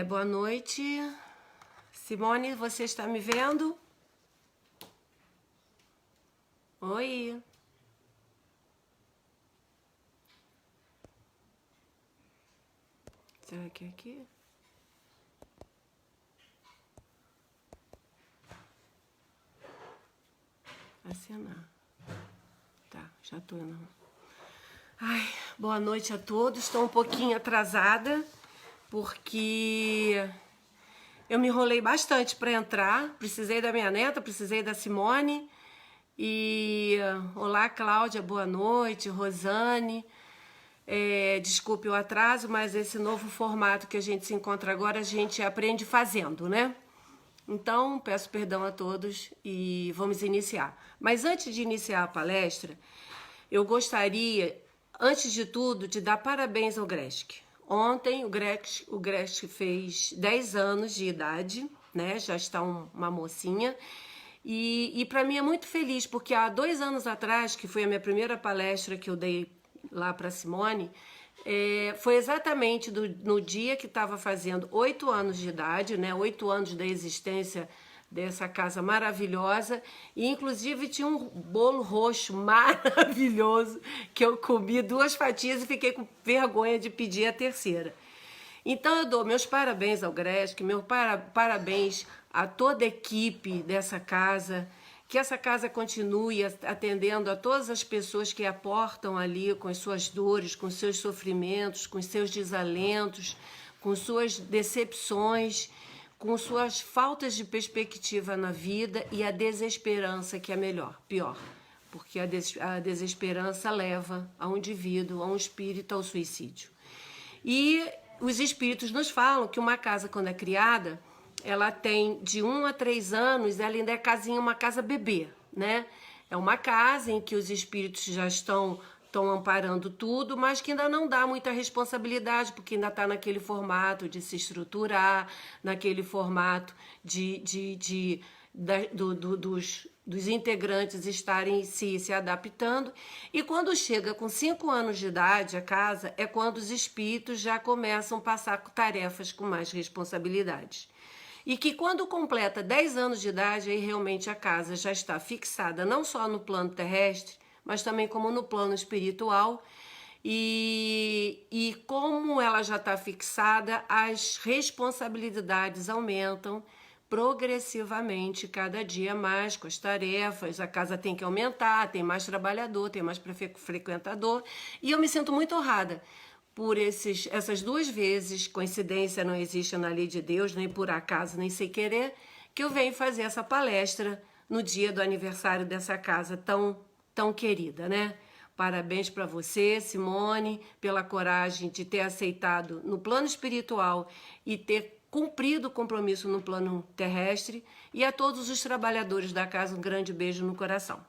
Boa noite. Simone, você está me vendo? Oi. Será que é aqui? Assinar. Tá, já tô não. Ai, boa noite a todos. Estou um pouquinho atrasada porque eu me enrolei bastante para entrar. Precisei da minha neta, precisei da Simone. E olá, Cláudia, boa noite. Rosane. Desculpe o atraso, mas esse novo formato que a gente se encontra agora, a gente aprende fazendo, né? Então, peço perdão a todos e vamos iniciar. Mas antes de iniciar a palestra, eu gostaria, antes de tudo, de dar parabéns ao Gresc. Ontem o Gresc fez 10 anos de idade, né? Já está uma mocinha. E para mim é muito feliz, porque há 2 anos atrás, que foi a minha primeira palestra que eu dei lá para Simone, foi exatamente no dia que estava fazendo 8 anos de idade, né? 8 anos da existência dessa casa maravilhosa, e inclusive tinha um bolo roxo maravilhoso que eu comi 2 fatias e fiquei com vergonha de pedir a terceira. Então eu dou meus parabéns ao Gresc, meus parabéns a toda a equipe dessa casa, que essa casa continue atendendo a todas as pessoas que aportam ali com as suas dores, com seus sofrimentos, com seus desalentos, com suas decepções, com suas faltas de perspectiva na vida e a desesperança, que é pior, porque a desesperança leva a um indivíduo, a um espírito, ao suicídio. E os espíritos nos falam que uma casa, quando é criada, ela tem de 1 a 3 anos, ela ainda é uma casa bebê, né? É uma casa em que os espíritos já estão amparando tudo, mas que ainda não dá muita responsabilidade, porque ainda está naquele formato de se estruturar, naquele formato dos integrantes estarem se adaptando. E quando chega com 5 anos de idade a casa, é quando os espíritos já começam a passar tarefas com mais responsabilidades. E que quando completa 10 anos de idade, aí realmente a casa já está fixada não só no plano terrestre, mas também como no plano espiritual. E como ela já está fixada, as responsabilidades aumentam progressivamente, cada dia mais, com as tarefas. A casa tem que aumentar, tem mais trabalhador, tem mais frequentador. E eu me sinto muito honrada por essas 2 vezes, coincidência não existe na lei de Deus, nem por acaso, nem sem querer, que eu venho fazer essa palestra no dia do aniversário dessa casa tão querida, né? Parabéns para você, Simone, pela coragem de ter aceitado no plano espiritual e ter cumprido o compromisso no plano terrestre, e a todos os trabalhadores da casa, um grande beijo no coração.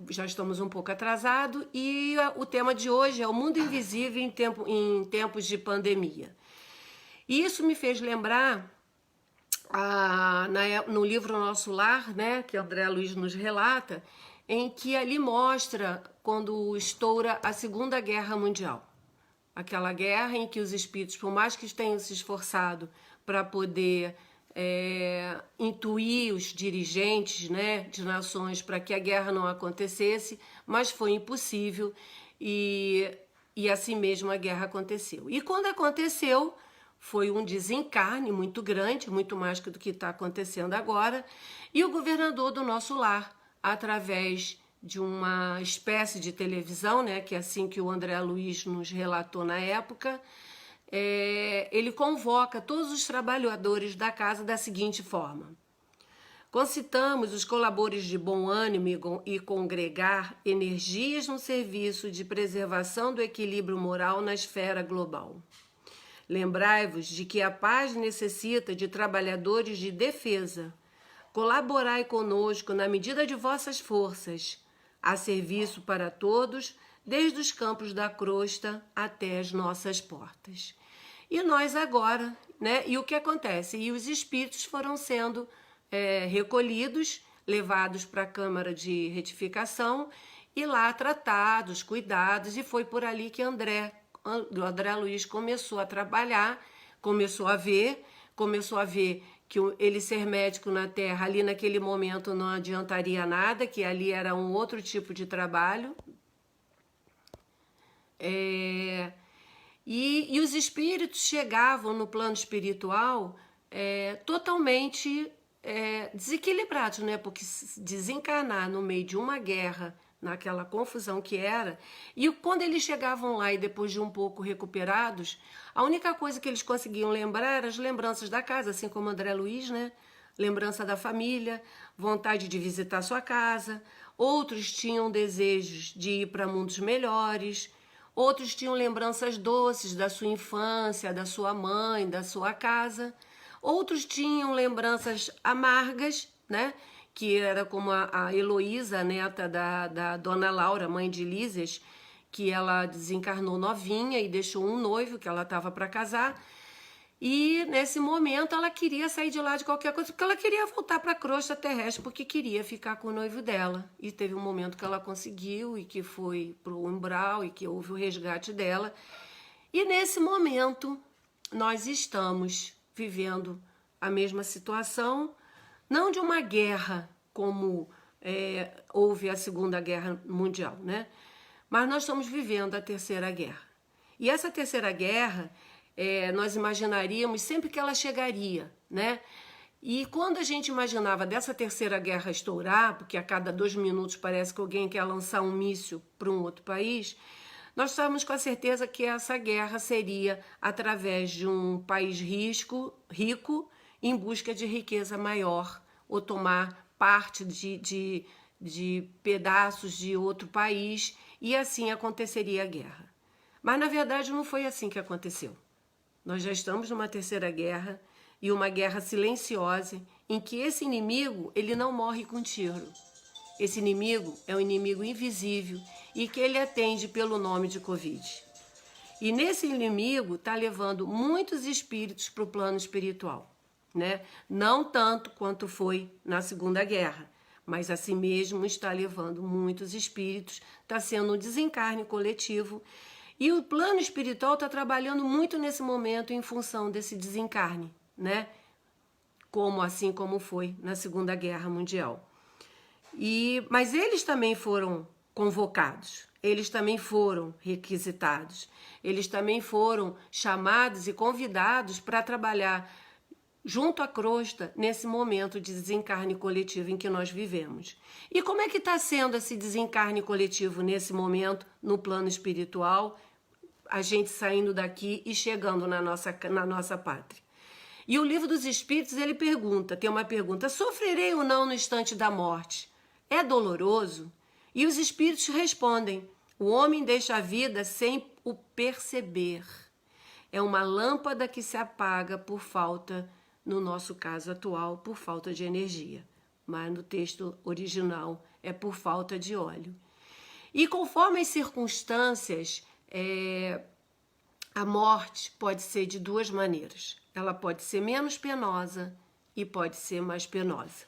Já estamos um pouco atrasados e o tema de hoje é o mundo invisível em tempos de pandemia. E isso me fez lembrar no livro Nosso Lar, né, que André Luiz nos relata, em que ali mostra quando estoura a Segunda Guerra Mundial. Aquela guerra em que os espíritos, por mais que tenham se esforçado para poder intuir os dirigentes, né, de nações para que a guerra não acontecesse, mas foi impossível e assim mesmo a guerra aconteceu. E quando aconteceu, foi um desencarne muito grande, muito mais do que está acontecendo agora, e o governador do Nosso Lar, através de uma espécie de televisão, né, que é assim que o André Luiz nos relatou na época, ele convoca todos os trabalhadores da casa da seguinte forma: concitamos os colaboradores de bom ânimo e congregar energias no serviço de preservação do equilíbrio moral na esfera global. Lembrai-vos de que a paz necessita de trabalhadores de defesa. Colaborai conosco na medida de vossas forças, a serviço para todos, desde os campos da crosta até as nossas portas. E nós agora, né? E o que acontece? E os espíritos foram sendo recolhidos, levados para a Câmara de Retificação e lá tratados, cuidados, e foi por ali que o André Luiz começou a trabalhar começou a ver que ele ser médico na Terra, ali naquele momento não adiantaria nada, que ali era um outro tipo de trabalho. E os espíritos chegavam no plano espiritual totalmente desequilibrados, né? Porque desencarnar no meio de uma guerra, naquela confusão que era, e quando eles chegavam lá e depois de um pouco recuperados, a única coisa que eles conseguiam lembrar eram as lembranças da casa, assim como André Luiz, né? Lembrança da família, vontade de visitar sua casa. Outros tinham desejos de ir para mundos melhores. Outros tinham lembranças doces da sua infância, da sua mãe, da sua casa. Outros tinham lembranças amargas, né? Que era como a Heloísa, a neta da dona Laura, mãe de Lísias, que ela desencarnou novinha e deixou um noivo que ela estava para casar. E nesse momento ela queria sair de lá de qualquer coisa, porque ela queria voltar para a crosta terrestre, porque queria ficar com o noivo dela. E teve um momento que ela conseguiu e que foi para o umbral e que houve o resgate dela. E nesse momento nós estamos vivendo a mesma situação, não de uma guerra como houve a Segunda Guerra Mundial, né? Mas nós estamos vivendo a Terceira Guerra. E essa Terceira Guerra, nós imaginaríamos sempre que ela chegaria, né? E quando a gente imaginava dessa Terceira Guerra estourar, porque a cada 2 minutos parece que alguém quer lançar um míssil para um outro país, nós estávamos com a certeza que essa guerra seria através de um país rico em busca de riqueza maior, ou tomar parte de pedaços de outro país, e assim aconteceria a guerra. Mas, na verdade, não foi assim que aconteceu. Nós já estamos numa terceira guerra, e uma guerra silenciosa, em que esse inimigo ele não morre com tiro. Esse inimigo é um inimigo invisível e que ele atende pelo nome de Covid. E nesse inimigo está levando muitos espíritos para o plano espiritual, né? Não tanto quanto foi na Segunda Guerra, mas assim mesmo está levando muitos espíritos, está sendo um desencarne coletivo. E o plano espiritual está trabalhando muito nesse momento em função desse desencarne, né? Assim como foi na Segunda Guerra Mundial. Mas eles também foram convocados, eles também foram requisitados, eles também foram chamados e convidados para trabalhar junto à crosta nesse momento de desencarne coletivo em que nós vivemos. E como é que está sendo esse desencarne coletivo nesse momento no plano espiritual, a gente saindo daqui e chegando na nossa pátria? E o Livro dos Espíritos, ele tem uma pergunta: sofrerei ou não no instante da morte? É doloroso? E os espíritos respondem: o homem deixa a vida sem o perceber. É uma lâmpada que se apaga por falta, no nosso caso atual, por falta de energia. Mas no texto original é por falta de óleo. E conforme as circunstâncias, a morte pode ser de 2 maneiras. Ela pode ser menos penosa e pode ser mais penosa.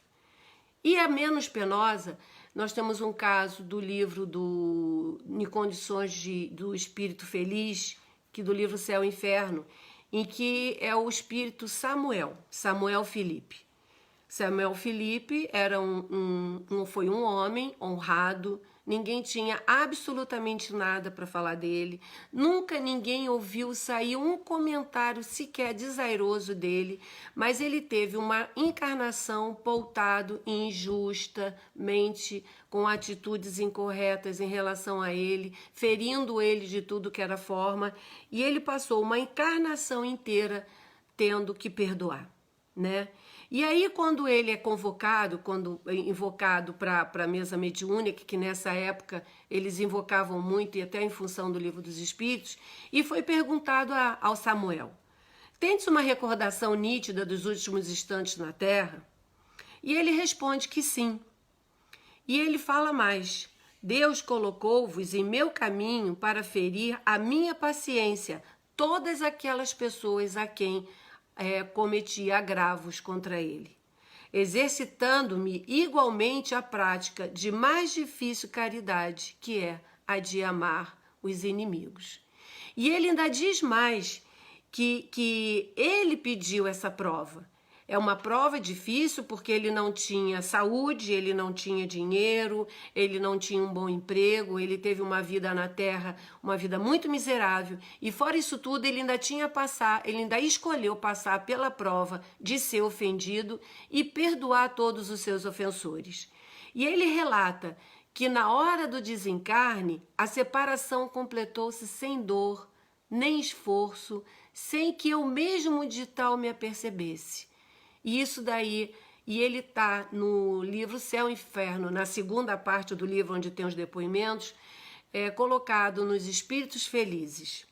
E a menos penosa, nós temos um caso do livro Em Condições do Espírito Feliz, que do livro Céu e Inferno, em que é o espírito Samuel Felipe. Samuel Felipe foi um homem honrado, ninguém tinha absolutamente nada para falar dele, nunca ninguém ouviu sair um comentário sequer desairoso dele, mas ele teve uma encarnação pautado injustamente, com atitudes incorretas em relação a ele, ferindo ele de tudo que era forma, e ele passou uma encarnação inteira tendo que perdoar, né? E aí, quando ele é invocado para a mesa mediúnica, que nessa época eles invocavam muito, e até em função do Livro dos Espíritos, e foi perguntado ao Samuel: tendes uma recordação nítida dos últimos instantes na Terra? E ele responde que sim. E ele fala mais: Deus colocou-vos em meu caminho para ferir a minha paciência, todas aquelas pessoas a quem cometi agravos contra ele, exercitando-me igualmente a prática de mais difícil caridade, que é a de amar os inimigos. E ele ainda diz mais, que ele pediu essa prova. É uma prova difícil porque ele não tinha saúde, ele não tinha dinheiro, ele não tinha um bom emprego, ele teve uma vida na terra, uma vida muito miserável. E fora isso tudo, ele ainda escolheu passar pela prova de ser ofendido e perdoar todos os seus ofensores. E ele relata que na hora do desencarne, a separação completou-se sem dor, nem esforço, sem que eu mesmo de tal me apercebesse. E isso daí, e ele está no livro Céu e Inferno, na segunda parte do livro, onde tem os depoimentos, colocado nos espíritos felizes.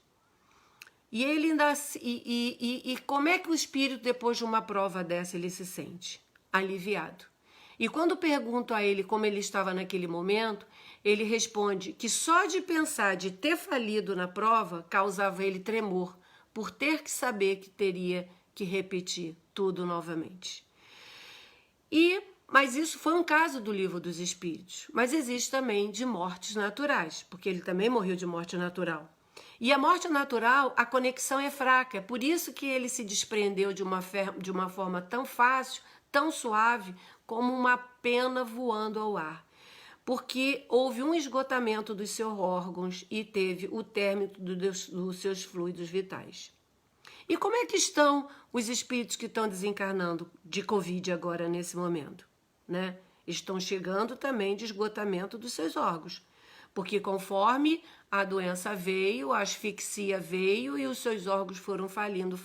E ele ainda e como é que o espírito, depois de uma prova dessa, ele se sente? Aliviado. E quando pergunto a ele como ele estava naquele momento, ele responde que só de pensar de ter falido na prova causava ele tremor, por ter que saber que teria que repetir tudo novamente. Mas isso foi um caso do Livro dos Espíritos. Mas existe também de mortes naturais, porque ele também morreu de morte natural. E a morte natural, a conexão é fraca. É por isso que ele se desprendeu de uma forma tão fácil, tão suave, como uma pena voando ao ar. Porque houve um esgotamento dos seus órgãos e teve o término dos seus fluidos vitais. E como é que estão os espíritos que estão desencarnando de Covid agora, nesse momento? Né? Estão chegando também de esgotamento dos seus órgãos. Porque conforme a doença veio, a asfixia veio e os seus órgãos foram falindo,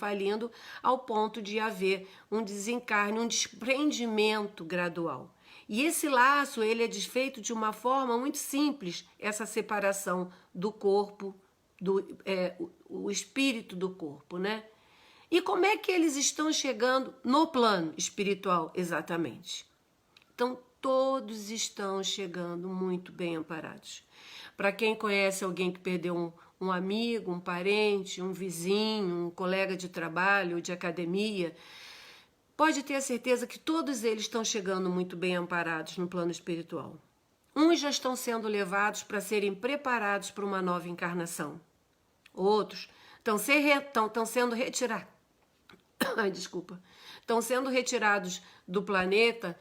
ao ponto de haver um desencarne, um desprendimento gradual. E esse laço, ele é desfeito de uma forma muito simples, essa separação do corpo, o espírito do corpo, né? E como é que eles estão chegando no plano espiritual, exatamente? Então, todos estão chegando muito bem amparados. Para quem conhece alguém que perdeu um amigo, um parente, um vizinho, um colega de trabalho, de academia, pode ter a certeza que todos eles estão chegando muito bem amparados no plano espiritual. Uns já estão sendo levados para serem preparados para uma nova encarnação. Outros estão sendo retirados. Estão sendo retirados do planeta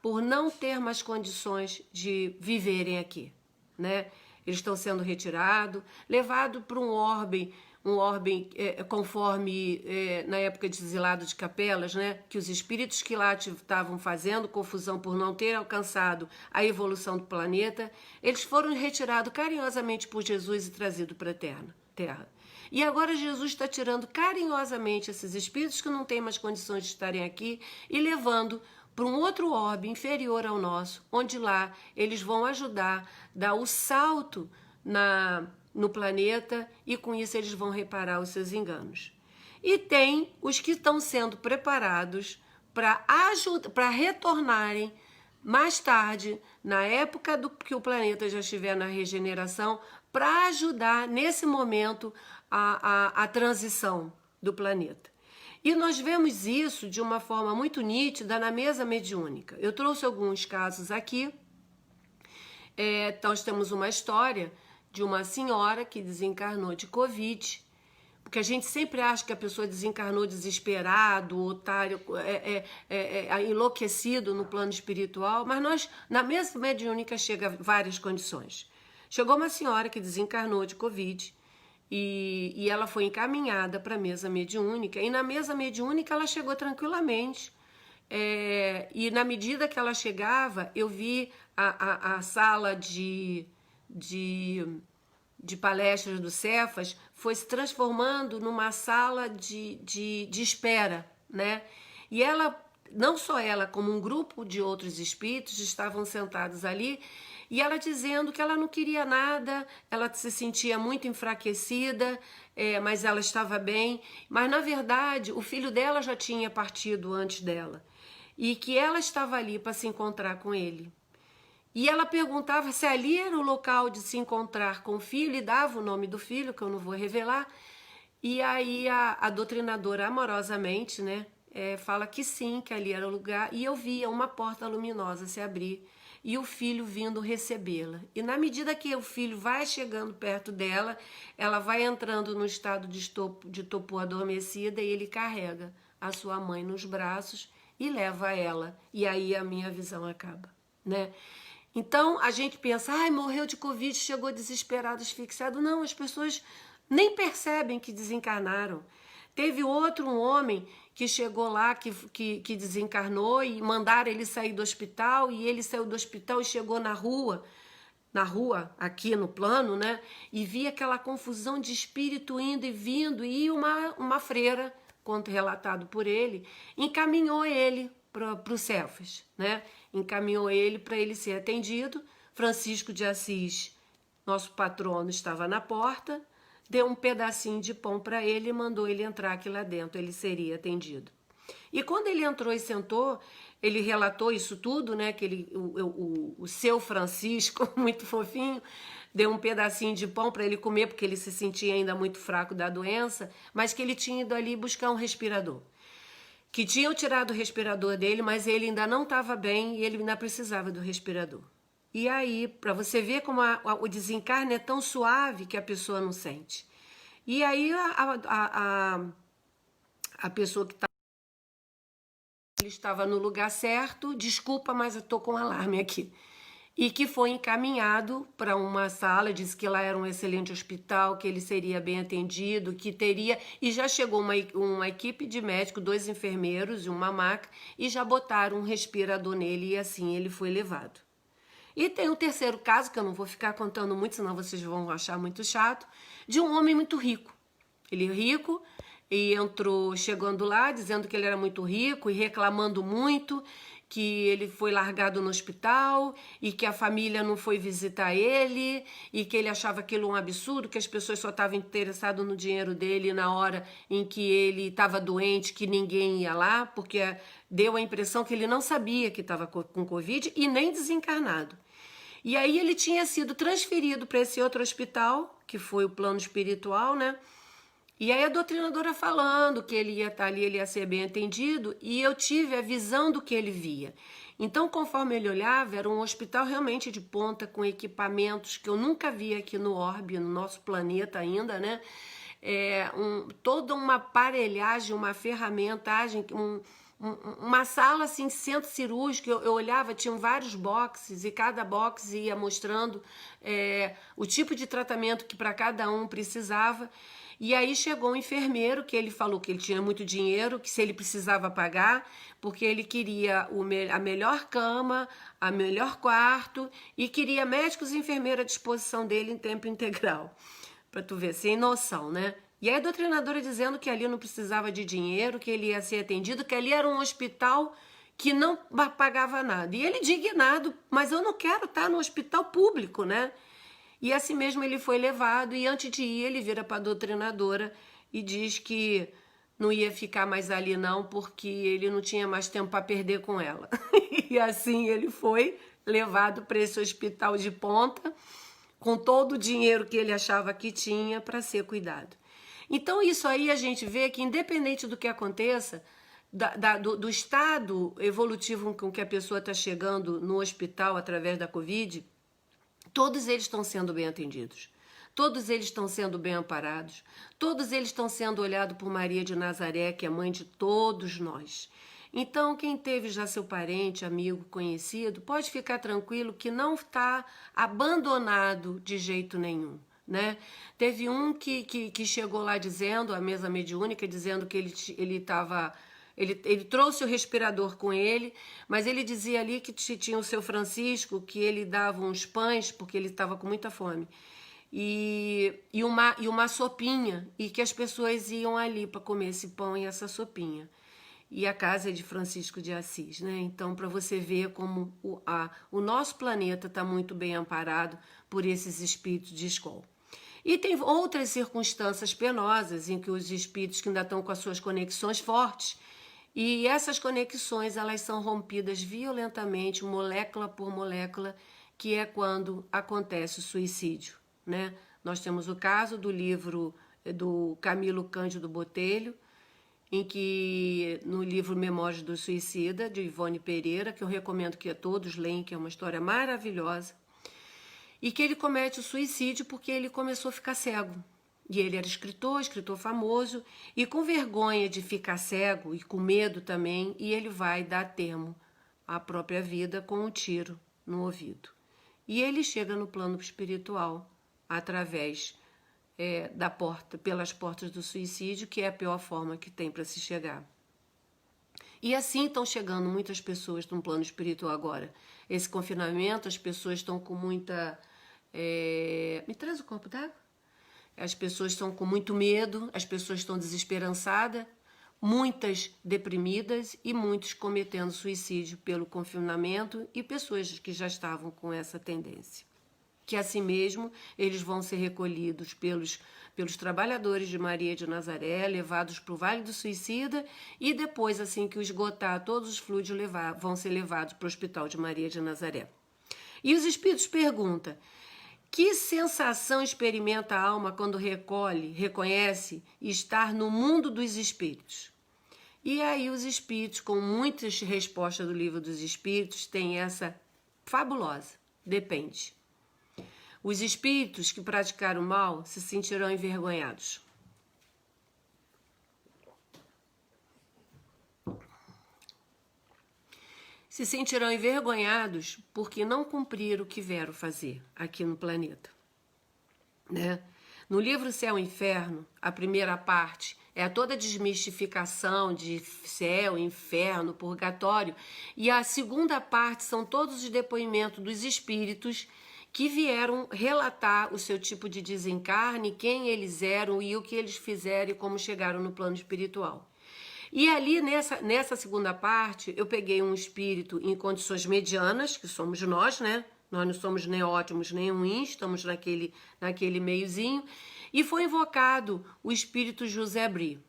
por não ter mais condições de viverem aqui, né? Eles estão sendo retirados, levados para um orbe conforme na época de exilado de capelas, né? Que os espíritos que lá estavam fazendo confusão por não ter alcançado a evolução do planeta, eles foram retirados carinhosamente por Jesus e trazidos para a Terra. E agora Jesus está tirando carinhosamente esses espíritos que não têm mais condições de estarem aqui e levando para um outro orbe inferior ao nosso, onde lá eles vão ajudar, dar o salto no planeta e com isso eles vão reparar os seus enganos. E tem os que estão sendo preparados para retornarem mais tarde, na época que o planeta já estiver na regeneração, para ajudar nesse momento a transição do planeta. E nós vemos isso de uma forma muito nítida na mesa mediúnica. Eu trouxe alguns casos aqui. Nós temos uma história de uma senhora que desencarnou de Covid, porque a gente sempre acha que a pessoa desencarnou desesperado, otário, enlouquecido no plano espiritual, mas nós, na mesa mediúnica, chega várias condições. Chegou uma senhora que desencarnou de Covid e ela foi encaminhada para a mesa mediúnica, e na mesa mediúnica ela chegou tranquilamente. E na medida que ela chegava, eu vi a sala de palestras do Cefas foi se transformando numa sala de espera, né? E ela, não só ela, como um grupo de outros espíritos estavam sentados ali, e ela dizendo que ela não queria nada, ela se sentia muito enfraquecida, mas ela estava bem. Mas, na verdade, o filho dela já tinha partido antes dela, e que ela estava ali para se encontrar com ele. E ela perguntava se ali era o local de se encontrar com o filho, e dava o nome do filho, que eu não vou revelar. E aí a doutrinadora, amorosamente, né, fala que sim, que ali era o lugar. E eu via uma porta luminosa se abrir. e o filho vindo recebê-la. E na medida que o filho vai chegando perto dela, ela vai entrando no estado de torpor adormecida e ele carrega a sua mãe nos braços e leva ela. E aí a minha visão acaba, né? Então a gente pensa, ai, morreu de Covid, chegou desesperado, asfixiado. Não, as pessoas nem percebem que desencarnaram. Teve um homem que chegou lá, que desencarnou e mandaram ele sair do hospital, e ele saiu do hospital e chegou na rua, aqui no plano, né? E via aquela confusão de espírito indo e vindo, e uma freira, quanto relatado por ele, encaminhou ele para o Cefas, né? Encaminhou ele para ele ser atendido. Francisco de Assis, nosso patrono, estava na porta, deu um pedacinho de pão para ele e mandou ele entrar aqui lá dentro, ele seria atendido. E quando ele entrou e sentou, ele relatou isso tudo, né? Que o seu Francisco, muito fofinho, deu um pedacinho de pão para ele comer, porque ele se sentia ainda muito fraco da doença, mas que ele tinha ido ali buscar um respirador. Que tinham tirado o respirador dele, mas ele ainda não estava bem e ele ainda precisava do respirador. E aí, para você ver como o desencarne é tão suave que a pessoa não sente. E aí a pessoa que ele estava no lugar certo, desculpa, mas eu tô com um alarme aqui. E que foi encaminhado para uma sala, disse que lá era um excelente hospital, que ele seria bem atendido, que teria... E já chegou uma equipe de médicos, 2 enfermeiros e uma maca, e já botaram um respirador nele e assim ele foi levado. E tem o terceiro caso, que eu não vou ficar contando muito, senão vocês vão achar muito chato, de um homem muito rico. Ele é rico e entrou chegando lá, dizendo que ele era muito rico e reclamando muito, que ele foi largado no hospital e que a família não foi visitar ele e que ele achava aquilo um absurdo, que as pessoas só estavam interessadas no dinheiro dele na hora em que ele estava doente, que ninguém ia lá, porque deu a impressão que ele não sabia que estava com Covid e nem desencarnado. E aí ele tinha sido transferido para esse outro hospital, que foi o plano espiritual, né? E aí a doutrinadora falando que ele ia estar ali, ele ia ser bem atendido, e eu tive a visão do que ele via. Então, conforme ele olhava, era um hospital realmente de ponta, com equipamentos que eu nunca vi aqui no orbe, no nosso planeta ainda, né? Toda uma aparelhagem, uma ferramentagem, uma sala assim, centro cirúrgico. Eu olhava, tinham vários boxes e cada box ia mostrando o tipo de tratamento que para cada um precisava. E aí chegou um enfermeiro que ele falou que ele tinha muito dinheiro, que se ele precisava pagar, porque ele queria a melhor cama, a melhor quarto e queria médicos e enfermeiros à disposição dele em tempo integral. Para tu ver, sem noção, né? E aí a doutrinadora dizendo que ali não precisava de dinheiro, que ele ia ser atendido, que ali era um hospital que não pagava nada. E ele indignado, mas eu não quero estar no hospital público, né? E assim mesmo ele foi levado e antes de ir ele vira para a doutrinadora e diz que não ia ficar mais ali não, porque ele não tinha mais tempo para perder com ela. E assim ele foi levado para esse hospital de ponta, com todo o dinheiro que ele achava que tinha para ser cuidado. Então isso aí a gente vê que independente do que aconteça, do estado evolutivo com que a pessoa está chegando no hospital através da Covid, todos eles estão sendo bem atendidos, todos eles estão sendo bem amparados, todos eles estão sendo olhados por Maria de Nazaré, que é mãe de todos nós. Então, quem teve já seu parente, amigo, conhecido, pode ficar tranquilo que não está abandonado de jeito nenhum, né? Teve um que chegou lá dizendo, a mesa mediúnica, dizendo que ele trouxe o respirador com ele, mas ele dizia ali que tinha o seu Francisco, que ele dava uns pães, porque ele estava com muita fome, e uma sopinha, e que as pessoas iam ali para comer esse pão e essa sopinha. E a casa é de Francisco de Assis, né? Então, para você ver como o nosso planeta está muito bem amparado por esses espíritos de escola. E tem outras circunstâncias penosas em que os espíritos que ainda estão com as suas conexões fortes, e essas conexões elas são rompidas violentamente, molécula por molécula, que é quando acontece o suicídio, né? Nós temos o caso do livro do Camilo Cândido Botelho, em que no livro Memórias do Suicida, de Ivone Pereira, que eu recomendo que todos leiam, que é uma história maravilhosa, e que ele comete o suicídio porque ele começou a ficar cego. E ele era escritor famoso, e com vergonha de ficar cego e com medo também, e ele vai dar termo à própria vida com um tiro no ouvido. E ele chega no plano espiritual através pelas portas do suicídio, que é a pior forma que tem para se chegar. E assim estão chegando muitas pessoas no plano espiritual agora. Esse confinamento, as pessoas estão com muita... Me traz o copo d'água? As pessoas estão com muito medo, as pessoas estão desesperançadas, muitas deprimidas e muitos cometendo suicídio pelo confinamento e pessoas que já estavam com essa tendência. Que assim mesmo eles vão ser recolhidos pelos trabalhadores de Maria de Nazaré, levados para o Vale do Suicida e depois, assim que esgotar todos os fluidos, vão ser levados para o Hospital de Maria de Nazaré. E os espíritos perguntam: que sensação experimenta a alma quando reconhece estar no mundo dos espíritos? E aí os espíritos, com muitas respostas do Livro dos Espíritos, têm essa fabulosa: depende. Os espíritos que praticaram o mal se sentirão envergonhados. Se sentirão envergonhados porque não cumpriram o que vieram fazer aqui no planeta, né? No livro Céu e Inferno, a primeira parte é toda a desmistificação de céu, inferno, purgatório, e a segunda parte são todos os depoimentos dos espíritos que vieram relatar o seu tipo de desencarne, quem eles eram e o que eles fizeram e como chegaram no plano espiritual. E ali, nessa segunda parte, eu peguei um espírito em condições medianas, que somos nós, né? Nós não somos nem ótimos nem ruins, estamos naquele meiozinho. E foi invocado o espírito José Bri.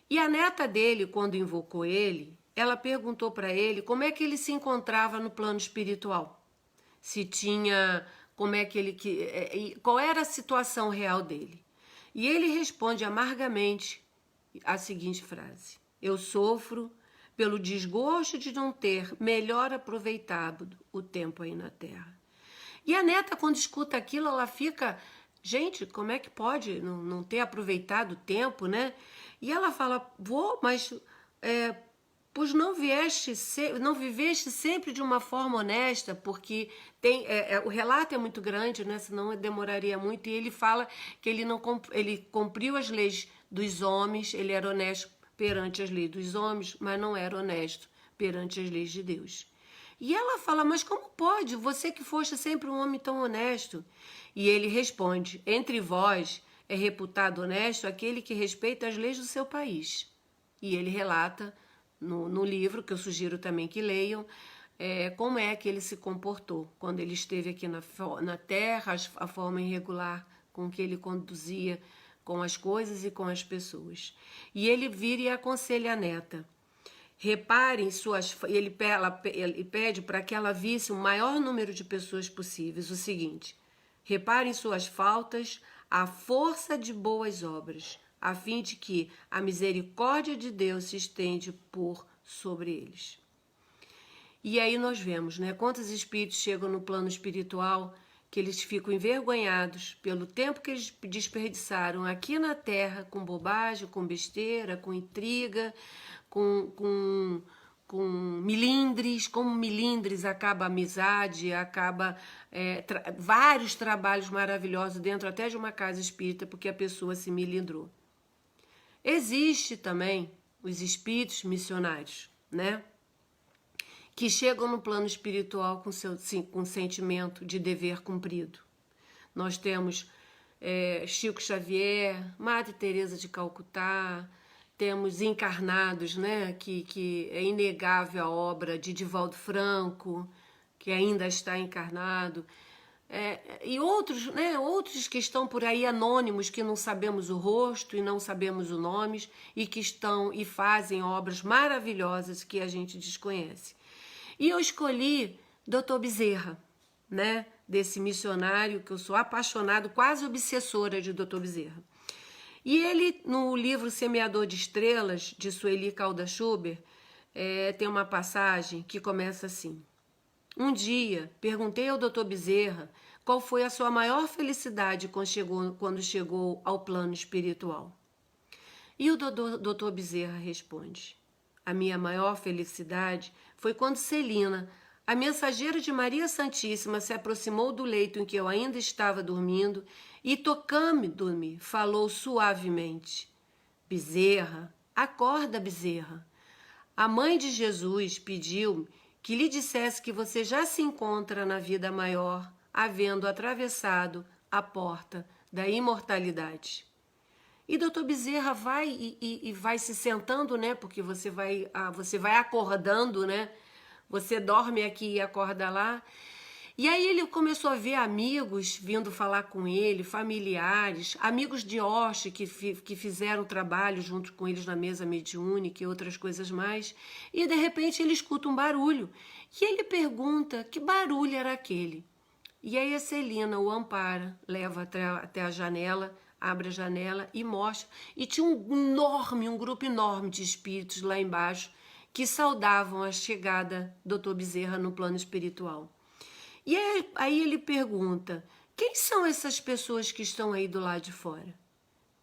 E a neta dele, quando invocou ele, ela perguntou para ele como é que ele se encontrava no plano espiritual. Se tinha... qual era a situação real dele. E ele responde amargamente a seguinte frase: eu sofro pelo desgosto de não ter melhor aproveitado o tempo aí na Terra. E a neta, quando escuta aquilo, ela fica: gente, como é que pode não ter aproveitado o tempo, né? E ela fala: mas pois não viveste sempre de uma forma honesta, porque o relato é muito grande, né? Senão demoraria muito. E ele fala que ele cumpriu as leis dos homens, ele era honesto perante as leis dos homens, mas não era honesto perante as leis de Deus. E ela fala: mas como pode, você que foste sempre um homem tão honesto? E ele responde: entre vós é reputado honesto aquele que respeita as leis do seu país. E ele relata no livro, que eu sugiro também que leiam, como é que ele se comportou quando ele esteve aqui na Terra, a forma irregular com que ele conduzia com as coisas e com as pessoas. E ele vira e aconselha a neta: reparem ele pede para que ela visse o maior número de pessoas possíveis o seguinte: reparem suas faltas à força de boas obras, a fim de que a misericórdia de Deus se estende por sobre eles. E aí nós vemos, né, quantos espíritos chegam no plano espiritual que eles ficam envergonhados pelo tempo que eles desperdiçaram aqui na Terra com bobagem, com besteira, com intriga, com milindres. Como milindres acaba a amizade, acaba vários trabalhos maravilhosos dentro até de uma casa espírita, porque a pessoa se milindrou. Existe também os espíritos missionários, né? Que chegam no plano espiritual com sentimento de dever cumprido. Nós temos Chico Xavier, Madre Teresa de Calcutá, temos encarnados, né? Que é inegável a obra de Divaldo Franco, que ainda está encarnado. E outros, né, outros que estão por aí anônimos, que não sabemos o rosto e não sabemos os nomes, e que estão e fazem obras maravilhosas que a gente desconhece. E eu escolhi Dr. Bezerra, né, desse missionário que eu sou apaixonado, quase obsessora de Dr. Bezerra. E ele, no livro Semeador de Estrelas, de Sueli Caldas Schubert, tem uma passagem que começa assim. Um dia, perguntei ao Dr. Bezerra qual foi a sua maior felicidade quando chegou ao plano espiritual. E o Dr. Bezerra responde: a minha maior felicidade foi quando Celina, a mensageira de Maria Santíssima, se aproximou do leito em que eu ainda estava dormindo e, tocando-me, falou suavemente: Bezerra, acorda, Bezerra. A mãe de Jesus pediu que lhe dissesse que você já se encontra na vida maior, havendo atravessado a porta da imortalidade. E Dr. Bezerra vai e vai se sentando, né? Porque você vai acordando, né? Você dorme aqui e acorda lá. E aí ele começou a ver amigos vindo falar com ele, familiares, amigos de Osho que fizeram trabalho junto com eles na mesa mediúnica e outras coisas mais. E de repente ele escuta um barulho. E ele pergunta que barulho era aquele. E aí a Celina o ampara, leva até a janela, abre a janela e mostra. E tinha um grupo enorme de espíritos lá embaixo que saudavam a chegada do Dr. Bezerra no plano espiritual. E aí ele pergunta, quem são essas pessoas que estão aí do lado de fora?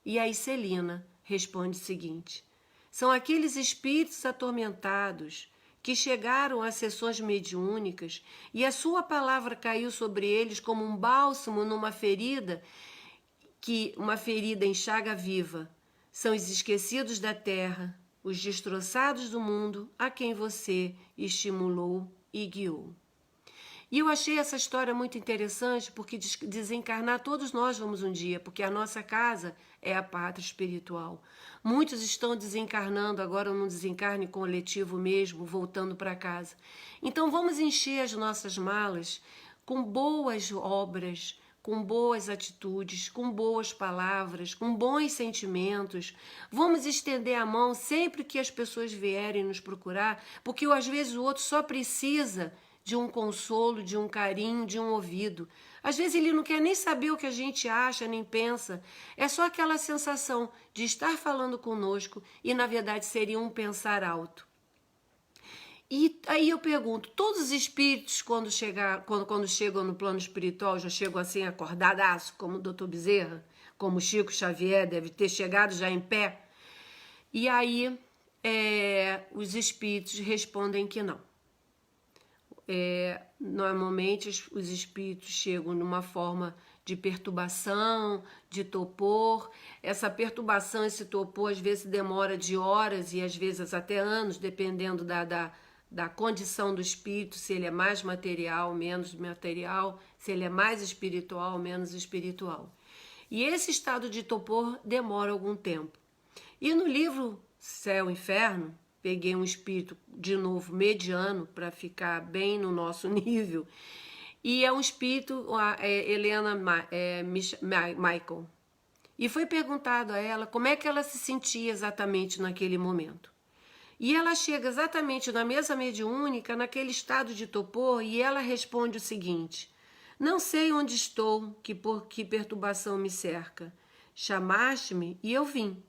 E aí Celina responde o seguinte, são aqueles espíritos atormentados que chegaram às sessões mediúnicas e a sua palavra caiu sobre eles como um bálsamo numa ferida, uma ferida em chaga viva. São os esquecidos da terra, os destroçados do mundo, a quem você estimulou e guiou. E eu achei essa história muito interessante porque desencarnar todos nós vamos um dia, porque a nossa casa é a pátria espiritual. Muitos estão desencarnando agora num desencarne coletivo mesmo, voltando para casa. Então vamos encher as nossas malas com boas obras, com boas atitudes, com boas palavras, com bons sentimentos. Vamos estender a mão sempre que as pessoas vierem nos procurar, porque às vezes o outro só precisa de um consolo, de um carinho, de um ouvido. Às vezes ele não quer nem saber o que a gente acha, nem pensa. É só aquela sensação de estar falando conosco e, na verdade, seria um pensar alto. E aí eu pergunto, todos os espíritos, quando chegam no plano espiritual, já chegam assim acordadaço, como o Dr. Bezerra, como o Chico Xavier, deve ter chegado já em pé. E aí os espíritos respondem que não. Normalmente os espíritos chegam numa forma de perturbação, de torpor. Essa perturbação, esse torpor, às vezes demora de horas e às vezes até anos, dependendo da condição do espírito, se ele é mais material, menos material, se ele é mais espiritual, menos espiritual. E esse estado de torpor demora algum tempo. E no livro Céu e Inferno, peguei um espírito, de novo, mediano, para ficar bem no nosso nível. E é um espírito, Helena Michael. E foi perguntado a ela como é que ela se sentia exatamente naquele momento. E ela chega exatamente na mesa mediúnica, naquele estado de torpor, e ela responde o seguinte: não sei onde estou, que perturbação me cerca. Chamaste-me e eu vim.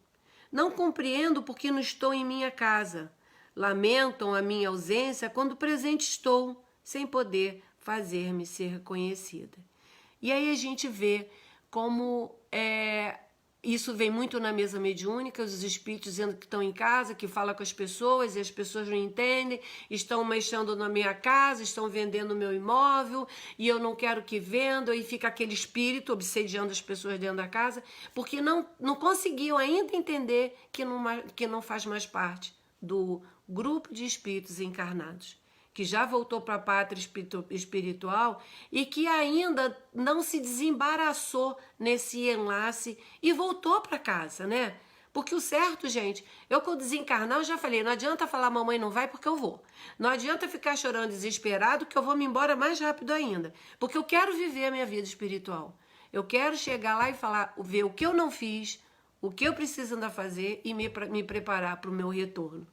Não compreendo porque não estou em minha casa. Lamentam a minha ausência quando presente estou, sem poder fazer-me ser reconhecida. E aí a gente vê como isso vem muito na mesa mediúnica, os espíritos dizendo que estão em casa, que falam com as pessoas e as pessoas não entendem, estão mexendo na minha casa, estão vendendo o meu imóvel e eu não quero que vendam, e fica aquele espírito obsediando as pessoas dentro da casa, porque não conseguiam ainda entender que não faz mais parte do grupo de espíritos encarnados, que já voltou para a pátria espiritual e que ainda não se desembaraçou nesse enlace e voltou para casa, né? Porque o certo, gente, eu quando desencarnar, eu já falei, não adianta falar mamãe não vai porque eu vou. Não adianta ficar chorando desesperado que eu vou me embora mais rápido ainda. Porque eu quero viver a minha vida espiritual. Eu quero chegar lá e falar, ver o que eu não fiz, o que eu preciso ainda fazer e me preparar para o meu retorno.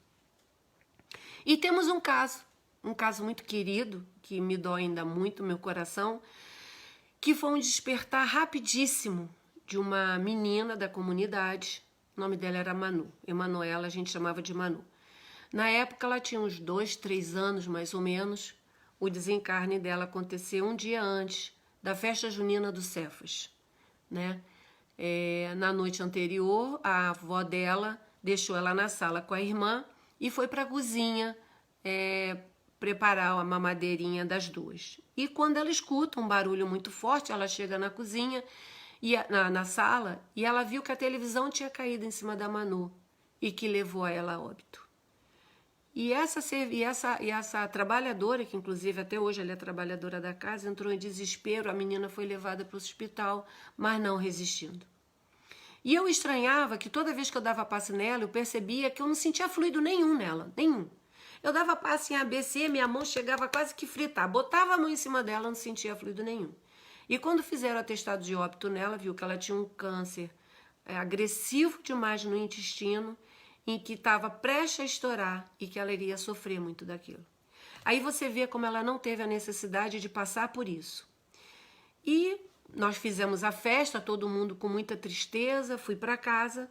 E temos um caso muito querido, que me dói ainda muito no meu coração, que foi um despertar rapidíssimo de uma menina da comunidade, o nome dela era Manu, Emanuela, a gente chamava de Manu. Na época ela tinha uns 2, 3 anos mais ou menos. O desencarne dela aconteceu um dia antes da festa junina do Cefas, né? Na noite anterior, a avó dela deixou ela na sala com a irmã e foi para a cozinha preparar a mamadeirinha das duas. E quando ela escuta um barulho muito forte, ela chega na cozinha, na sala, e ela viu que a televisão tinha caído em cima da Manu e que levou a ela a óbito. E essa trabalhadora, que inclusive até hoje ela é trabalhadora da casa, entrou em desespero, a menina foi levada para o hospital, mas não resistindo. E eu estranhava que toda vez que eu dava passe nela, eu percebia que eu não sentia fluido nenhum nela, nenhum. Eu dava passe em ABC, minha mão chegava quase que fritar, botava a mão em cima dela, não sentia fluido nenhum. E quando fizeram o atestado de óbito nela, viu que ela tinha um câncer agressivo demais no intestino, em que estava prestes a estourar e que ela iria sofrer muito daquilo. Aí você vê como ela não teve a necessidade de passar por isso. E nós fizemos a festa, todo mundo com muita tristeza, fui para casa.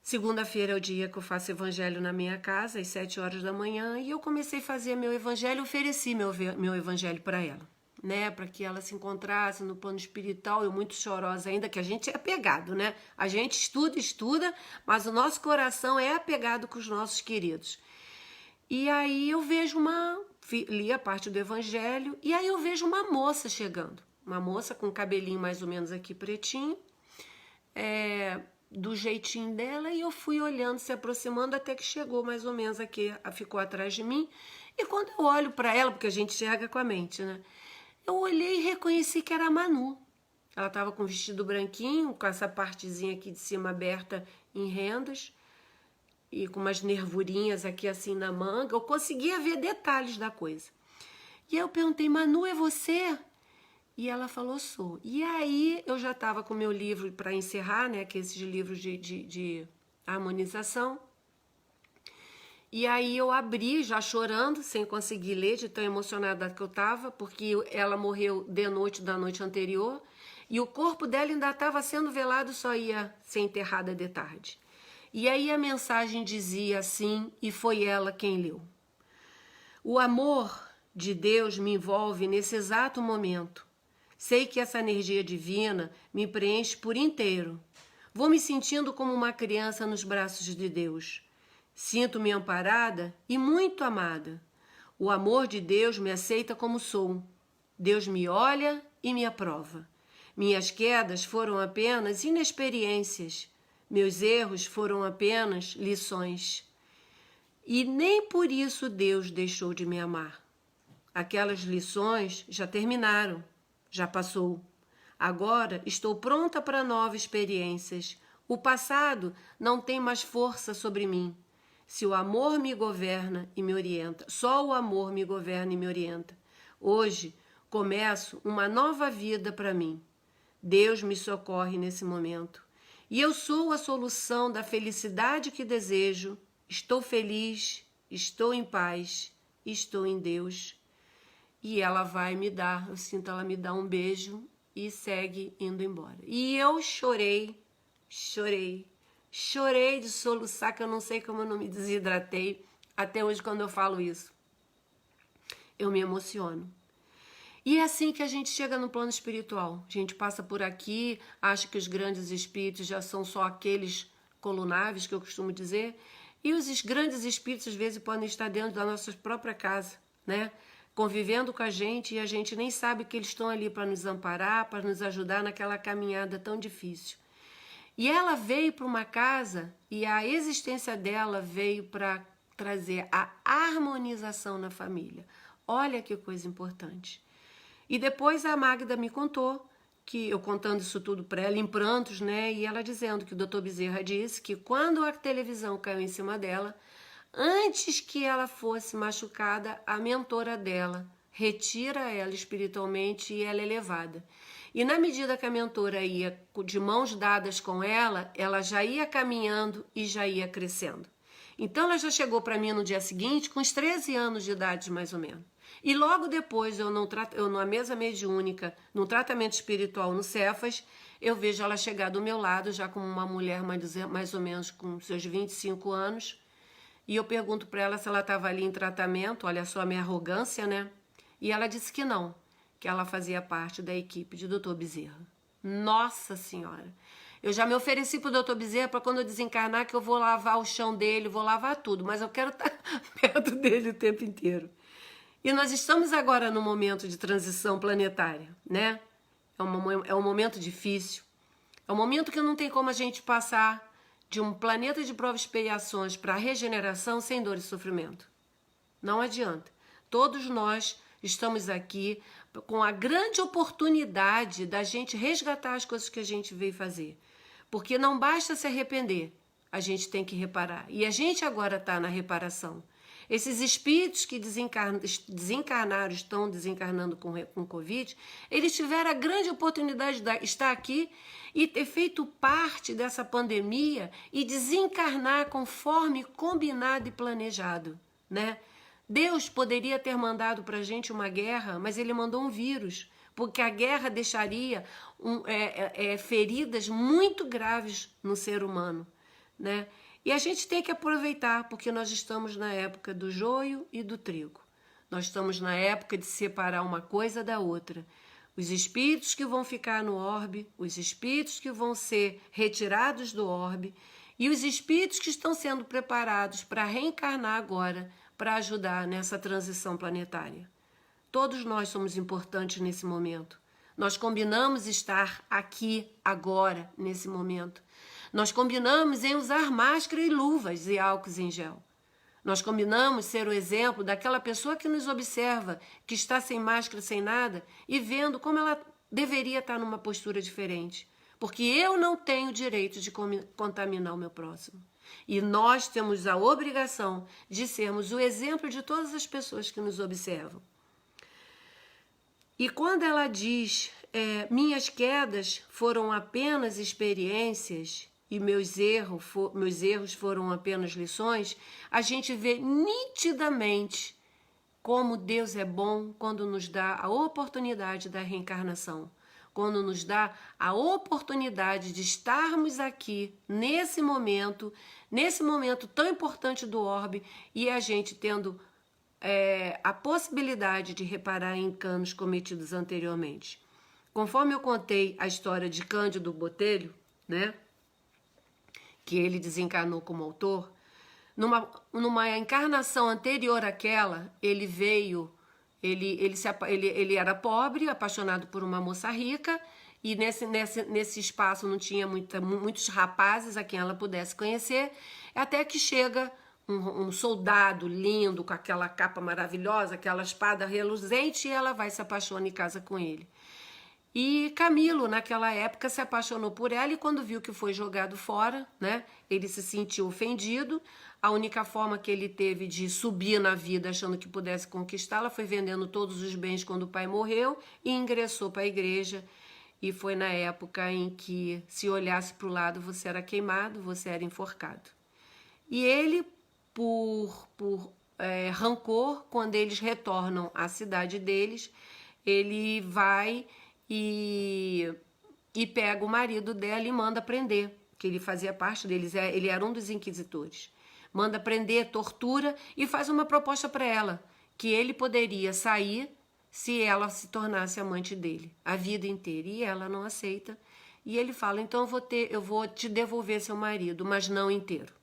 Segunda-feira é o dia que eu faço evangelho na minha casa, às 7 horas da manhã, e eu comecei a fazer meu evangelho, ofereci meu evangelho para ela, né, para que ela se encontrasse no plano espiritual. Eu muito chorosa ainda, que a gente é apegado, né? A gente estuda, mas o nosso coração é apegado com os nossos queridos. E aí eu vejo li a parte do evangelho, e aí eu vejo uma moça chegando, uma moça com cabelinho mais ou menos aqui pretinho, do jeitinho dela, e eu fui olhando, se aproximando, até que chegou mais ou menos aqui, ficou atrás de mim. E quando eu olho para ela, porque a gente enxerga com a mente, né? Eu olhei e reconheci que era a Manu. Ela estava com um vestido branquinho, com essa partezinha aqui de cima aberta em rendas, e com umas nervurinhas aqui assim na manga. Eu conseguia ver detalhes da coisa. E aí eu perguntei: Manu, é você? E ela falou: sou. E aí eu já estava com o meu livro para encerrar, né, que é esses livros de harmonização. E aí eu abri, já chorando, sem conseguir ler, de tão emocionada que eu estava, porque ela morreu de noite da noite anterior, e o corpo dela ainda estava sendo velado, só ia ser enterrada de tarde. E aí a mensagem dizia assim, e foi ela quem leu: o amor de Deus me envolve nesse exato momento. Sei que essa energia divina me preenche por inteiro. Vou me sentindo como uma criança nos braços de Deus. Sinto-me amparada e muito amada. O amor de Deus me aceita como sou. Deus me olha e me aprova. Minhas quedas foram apenas inexperiências. Meus erros foram apenas lições. E nem por isso Deus deixou de me amar. Aquelas lições já terminaram, já passou. Agora estou pronta para novas experiências. O passado não tem mais força sobre mim. Se o amor me governa e me orienta, só o amor me governa e me orienta. Hoje começo uma nova vida para mim. Deus me socorre nesse momento. E eu sou a solução da felicidade que desejo. Estou feliz, estou em paz, estou em Deus. E ela vai me dar, eu sinto ela me dar um beijo e segue indo embora. E eu chorei de soluçar, que eu não sei como eu não me desidratei. Até hoje, quando eu falo isso, eu me emociono. E é assim que a gente chega no plano espiritual. A gente passa por aqui, acha que os grandes espíritos já são só aqueles colunáveis, que eu costumo dizer, e os grandes espíritos, às vezes, podem estar dentro da nossa própria casa, né? Convivendo com a gente, e a gente nem sabe que eles estão ali para nos amparar, para nos ajudar naquela caminhada tão difícil. E ela veio para uma casa, e a existência dela veio para trazer a harmonização na família. Olha que coisa importante. E depois a Magda me contou, que eu contando isso tudo para ela em prantos, né? E ela dizendo que o Dr. Bezerra disse que quando a televisão caiu em cima dela, antes que ela fosse machucada, a mentora dela retira ela espiritualmente e ela é levada. E na medida que a mentora ia de mãos dadas com ela, ela já ia caminhando e já ia crescendo. Então ela já chegou para mim no dia seguinte com uns 13 anos de idade, mais ou menos. E logo depois, eu na mesa mediúnica, no tratamento espiritual no Cefas, eu vejo ela chegar do meu lado, já como uma mulher mais ou menos com seus 25 anos, e eu pergunto para ela se ela estava ali em tratamento, olha só a minha arrogância, né? E ela disse que não, que ela fazia parte da equipe de Dr. Bezerra. Nossa Senhora! Eu já me ofereci pro Dr. Bezerra para quando eu desencarnar que eu vou lavar o chão dele, vou lavar tudo, mas eu quero estar perto dele o tempo inteiro. E nós estamos agora num momento de transição planetária, né? É um momento difícil. É um momento que não tem como a gente passar de um planeta de provas e expiações para a regeneração sem dor e sofrimento. Não adianta. Todos nós estamos aqui com a grande oportunidade da gente resgatar as coisas que a gente veio fazer. Porque não basta se arrepender, a gente tem que reparar. E a gente agora está na reparação. Esses espíritos que desencarnaram, estão desencarnando com Covid, eles tiveram a grande oportunidade de estar aqui e ter feito parte dessa pandemia e desencarnar conforme combinado e planejado, né? Deus poderia ter mandado para a gente uma guerra, mas ele mandou um vírus, porque a guerra deixaria feridas muito graves no ser humano, né? E a gente tem que aproveitar, porque nós estamos na época do joio e do trigo. Nós estamos na época de separar uma coisa da outra. Os espíritos que vão ficar no orbe, os espíritos que vão ser retirados do orbe e os espíritos que estão sendo preparados para reencarnar agora para ajudar nessa transição planetária. Todos nós somos importantes nesse momento. Nós combinamos estar aqui agora, nesse momento. Nós combinamos em usar máscara e luvas e álcool em gel. Nós combinamos ser o exemplo daquela pessoa que nos observa, que está sem máscara, sem nada, e vendo como ela deveria estar numa postura diferente. Porque eu não tenho direito de contaminar o meu próximo. E nós temos a obrigação de sermos o exemplo de todas as pessoas que nos observam. E quando ela diz, minhas quedas foram apenas experiências e meus erros foram apenas lições, a gente vê nitidamente como Deus é bom quando nos dá a oportunidade da reencarnação, quando nos dá a oportunidade de estarmos aqui nesse momento tão importante do orbe e a gente tendo a possibilidade de reparar em enganos cometidos anteriormente. Conforme eu contei a história de Cândido Botelho, né, que ele desencarnou como autor, numa encarnação anterior àquela, ele veio, ele era pobre, apaixonado por uma moça rica, e nesse espaço não tinha muitos rapazes a quem ela pudesse conhecer, até que chega um soldado lindo, com aquela capa maravilhosa, aquela espada reluzente, e ela vai se apaixonar e casa com ele. E Camilo, naquela época, se apaixonou por ela e quando viu que foi jogado fora, né, ele se sentiu ofendido. A única forma que ele teve de subir na vida achando que pudesse conquistá-la foi vendendo todos os bens quando o pai morreu e ingressou para a igreja. E foi na época em que, se olhasse para o lado, você era queimado, você era enforcado. E ele, por rancor, quando eles retornam à cidade deles, ele vai e pega o marido dela e manda prender, que ele fazia parte deles, ele era um dos inquisitores. Manda prender, tortura e faz uma proposta para ela, que ele poderia sair se ela se tornasse amante dele, a vida inteira. E ela não aceita. E ele fala, então eu vou te devolver seu marido, mas não inteiro.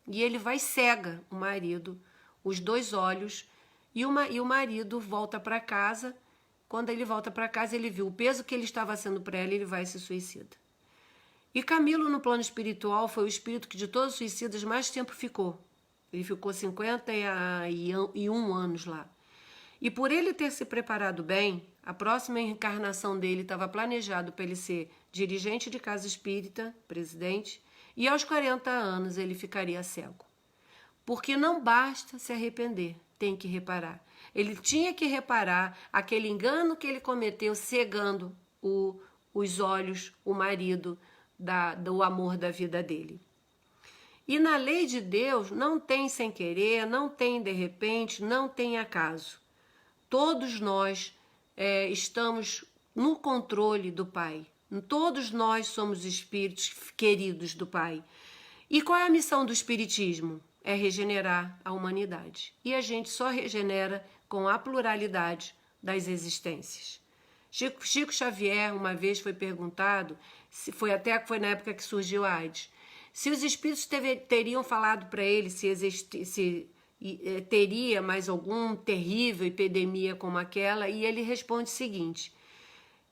E ele vai cega o marido, os dois olhos, e o marido volta para casa. Quando ele volta para casa, ele viu o peso que ele estava sendo para ela e ele vai e se suicida. E Camilo, no plano espiritual, foi o espírito que de todos os suicidas mais tempo ficou. Ele ficou 51 anos lá. E por ele ter se preparado bem, a próxima encarnação dele estava planejado para ele ser dirigente de casa espírita, presidente, e aos 40 anos ele ficaria cego. Porque não basta se arrepender, tem que reparar. Ele tinha que reparar aquele engano que ele cometeu cegando os olhos, o marido, do amor da vida dele. E na lei de Deus não tem sem querer, não tem de repente, não tem acaso. Todos nós estamos no controle do Pai, Todos nós somos espíritos queridos do Pai. E qual é a missão do Espiritismo? É regenerar a humanidade. E a gente só regenera com a pluralidade das existências. Chico Xavier uma vez foi perguntado, foi na época que surgiu a AIDS, se os espíritos teriam falado para ele se teria mais algum terrível epidemia como aquela, e ele responde o seguinte: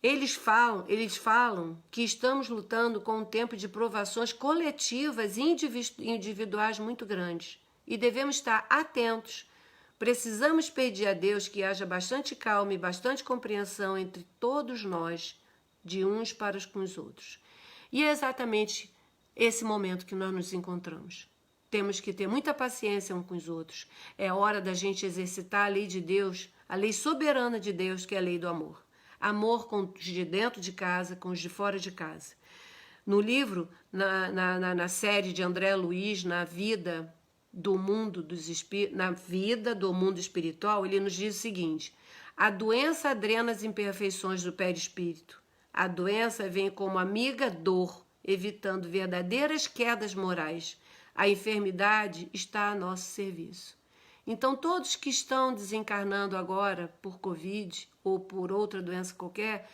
eles falam que estamos lutando com um tempo de provações coletivas e individuais muito grandes e devemos estar atentos. Precisamos pedir a Deus que haja bastante calma e bastante compreensão entre todos nós, de uns para com os outros. E é exatamente esse momento que nós nos encontramos. Temos que ter muita paciência uns com os outros. É hora da gente exercitar a lei de Deus, a lei soberana de Deus, que é a lei do amor. Amor com os de dentro de casa, com os de fora de casa. No livro, na série de André Luiz, na vida do mundo espiritual, ele nos diz o seguinte: a doença drena as imperfeições do perispírito. A doença vem como amiga dor, evitando verdadeiras quedas morais. A enfermidade está a nosso serviço. Então, todos que estão desencarnando agora por Covid ou por outra doença qualquer,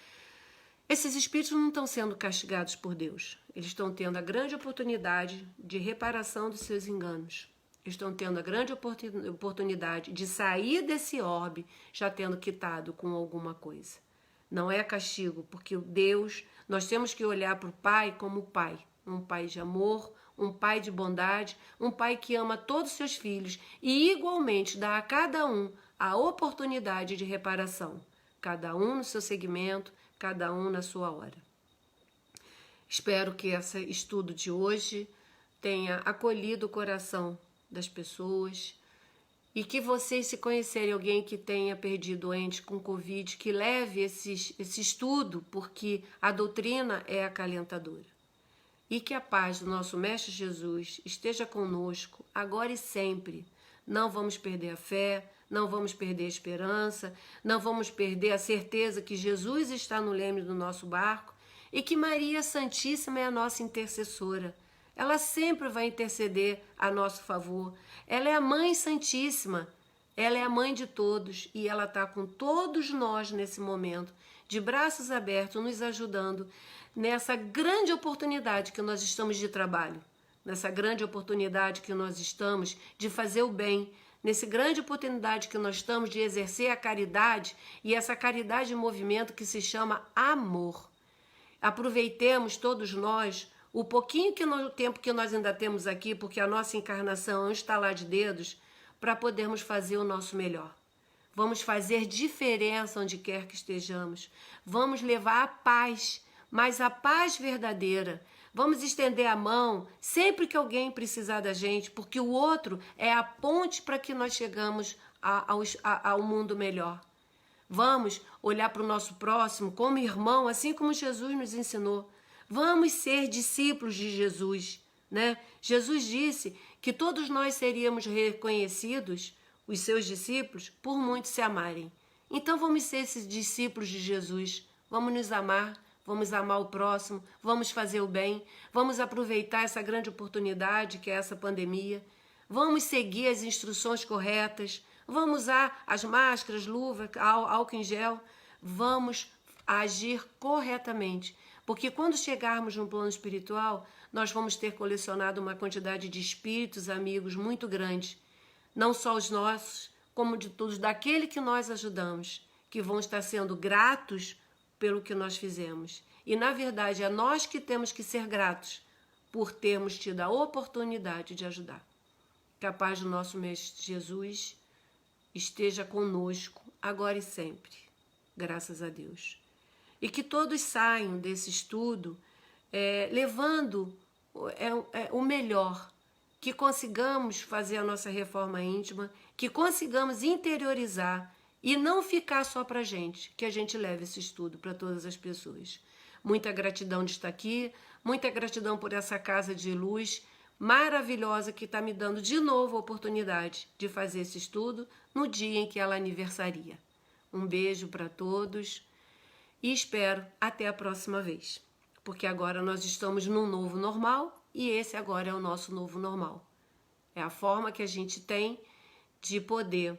esses espíritos não estão sendo castigados por Deus. Eles estão tendo a grande oportunidade de reparação dos seus enganos. Eles estão tendo a grande oportunidade de sair desse orbe já tendo quitado com alguma coisa. Não é castigo, porque o Deus, nós temos que olhar para o Pai como Pai. Um Pai de amor, um Pai de bondade, um Pai que ama todos os seus filhos e igualmente dá a cada um a oportunidade de reparação. Cada um no seu segmento, cada um na sua hora. Espero que esse estudo de hoje tenha acolhido o coração das pessoas e que vocês, se conhecerem alguém que tenha perdido ente com Covid, que leve esse estudo, porque a doutrina é acalentadora. E que a paz do nosso Mestre Jesus esteja conosco, agora e sempre. Não vamos perder a fé, não vamos perder a esperança, não vamos perder a certeza que Jesus está no leme do nosso barco e que Maria Santíssima é a nossa intercessora. Ela sempre vai interceder a nosso favor. Ela é a Mãe Santíssima, ela é a mãe de todos e ela está com todos nós nesse momento, de braços abertos, nos ajudando nessa grande oportunidade que nós estamos de trabalho, nessa grande oportunidade que nós estamos de fazer o bem, nessa grande oportunidade que nós estamos de exercer a caridade e essa caridade em movimento que se chama amor. Aproveitemos todos nós o pouquinho tempo que nós ainda temos aqui, porque a nossa encarnação é um estalar de dedos, para podermos fazer o nosso melhor. Vamos fazer diferença onde quer que estejamos. Vamos levar a paz, mas a paz verdadeira. Vamos estender a mão sempre que alguém precisar da gente, porque o outro é a ponte para que nós chegamos ao mundo melhor. Vamos olhar para o nosso próximo como irmão, assim como Jesus nos ensinou. Vamos ser discípulos de Jesus, né? Jesus disse que todos nós seríamos reconhecidos, os seus discípulos, por muitos se amarem. Então vamos ser esses discípulos de Jesus. Vamos nos amar, vamos amar o próximo, vamos fazer o bem, vamos aproveitar essa grande oportunidade que é essa pandemia. Vamos seguir as instruções corretas, vamos usar as máscaras, luvas, álcool em gel. Vamos agir corretamente. Porque quando chegarmos no plano espiritual, nós vamos ter colecionado uma quantidade de espíritos amigos muito grande. Não só os nossos, como de todos daquele que nós ajudamos, que vão estar sendo gratos pelo que nós fizemos. E, na verdade, é nós que temos que ser gratos por termos tido a oportunidade de ajudar. Que a paz do nosso Mestre Jesus esteja conosco, agora e sempre. Graças a Deus. E que todos saiam desse estudo levando o melhor, que consigamos fazer a nossa reforma íntima, que consigamos interiorizar e não ficar só para a gente, que a gente leve esse estudo para todas as pessoas. Muita gratidão de estar aqui, muita gratidão por essa casa de luz maravilhosa que está me dando de novo a oportunidade de fazer esse estudo no dia em que ela aniversaria. Um beijo para todos. E espero até a próxima vez. porque agora nós estamos num novo normal e esse agora é o nosso novo normal. É a forma que a gente tem de poder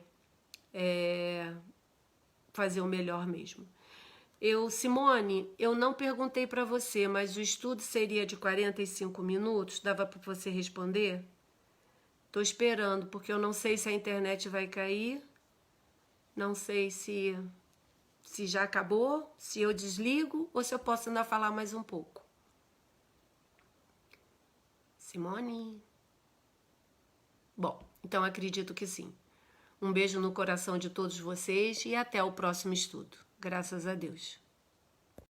fazer o melhor mesmo. Simone, eu não perguntei para você, mas o estudo seria de 45 minutos? Dava para você responder? Tô esperando, porque eu não sei se a internet vai cair, não sei se já acabou, se eu desligo ou se eu posso ainda falar mais um pouco. Simone? Bom, então acredito que sim. Um beijo no coração de todos vocês e até o próximo estudo. Graças a Deus.